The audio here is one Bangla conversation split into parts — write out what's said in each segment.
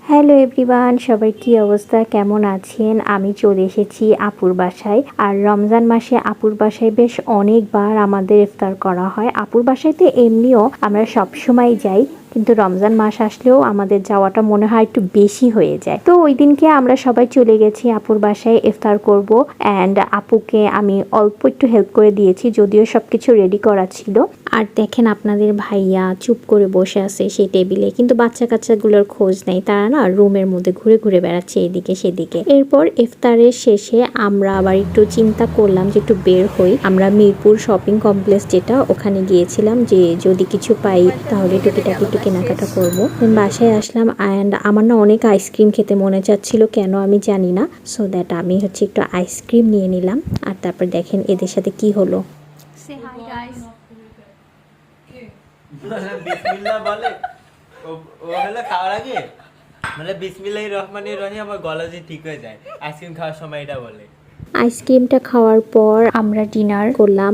হ্যালো এভরিওয়ান, সবাই কি অবস্থা, কেমন আছেন? আমি চলে এসেছি আপুর বাসায়। আর রমজান মাসে আপুর বাসায় বেশ অনেকবার আমাদের ইফতার করা হয়। আপুর বাসায় তো এমনিও আমরা সব সময় যাই, কিন্তু রমজান মাস আসলেও আমাদের যাওয়াটা মনে হয় একটু বেশি হয়ে যায়। তো ওই দিনকে আমরা সবাই চলে গেছি আপুর বাসায় ইফতার করব। অ্যান্ড আপুকে আমি অল্প একটু হেল্প করে দিয়েছি, যদিও সবকিছু রেডি করা ছিল। আর দেখেন আপনাদের ভাইয়া চুপ করে বসে আছে সেই টেবিলে, কিন্তু বাচ্চা কাচ্চাগুলোর খোঁজ নেই। তারা না রুমের মধ্যে ঘুরে ঘুরে বেড়াচ্ছে এদিকে সেদিকে। এরপর ইফতারের শেষে আমরা আবার একটু চিন্তা করলাম যে একটু বের হই। আমরা মিরপুর শপিং কমপ্লেক্স, যেটা ওখানে গিয়েছিলাম, যে যদি কিছু পাই তাহলে টুকিটাকি একটু কেনাকাটা করবো। বাসায় আসলাম অ্যান্ড আমার না অনেক আইসক্রিম খেতে মনে চাচ্ছিল, কেন আমি জানি না। সো দ্যাট আমি একটু আইসক্রিম নিয়ে নিলাম। আর তারপর দেখেন এদের সাথে কি হলো। বিসমিল্লাহ বলে ও হলো খাওয়ার আগে মানে বিসমিল্লাহির রহমানির রহিম আমার গলা যে ঠিক হয়ে যায় আইসক্রিম খাওয়ার সময় এটা বলে। আইসক্রিমটা খাওয়ার পর আমরা ডিনার করলাম।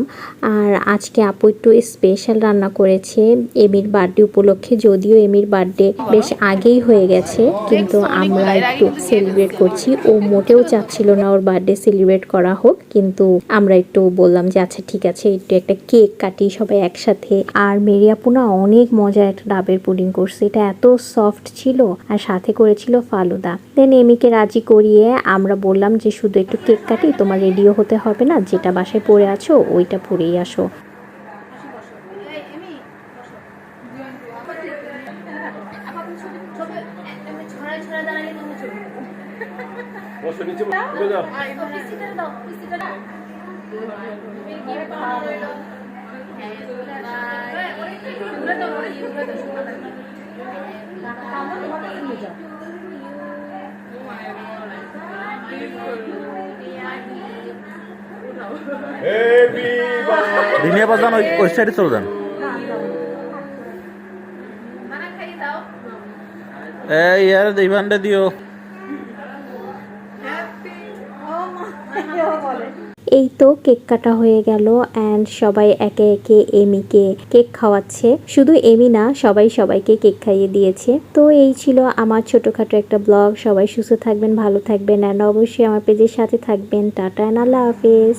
আর আজকে আপু একটু স্পেশাল রান্না করেছে এমির বার্থডে উপলক্ষে। যদিও এমির বার্থডে বেশ আগেই হয়ে গেছে, কিন্তু আমরা একটু সেলিব্রেট করছি। ও মোটেও চাচ্ছিল না ওর বার্থডে সেলিব্রেট করা হোক, কিন্তু আমরা একটু বললাম যে আচ্ছা ঠিক আছে, একটু একটা কেক কাটি সবাই একসাথে। আর মেরি আপু না অনেক মজার একটা ডাবের পুডিং করছে, এটা এত সফট ছিল। আর সাথে করেছিল ফালুদা। দেন এমিকে রাজি করিয়ে আমরা বললাম যে শুধু একটু কেক কাটি, তোমার রেডিও হতে হবে না, যেটা বাসায় পরে আছো ওইটা পরেই আসো। দিনে বাজান ওই সাইডে চলে যান। এই আর ইভানটা দিও। এই তো কেক কাটা হয়ে গেল অ্যান্ড সবাই একে একে এমিকে কেক খাওয়াচ্ছে। শুধু এমি না, সবাই সবাইকে কেক খাইয়ে দিয়েছে। তো এই ছিল আমার ছোটখাটো একটা ব্লগ। সবাই সুস্থ থাকবেন, ভালো থাকবেন, অ্যান্ড অবশ্যই আমার পেজের সাথে থাকবেন। টাটা, আল্লাহ হাফেজ।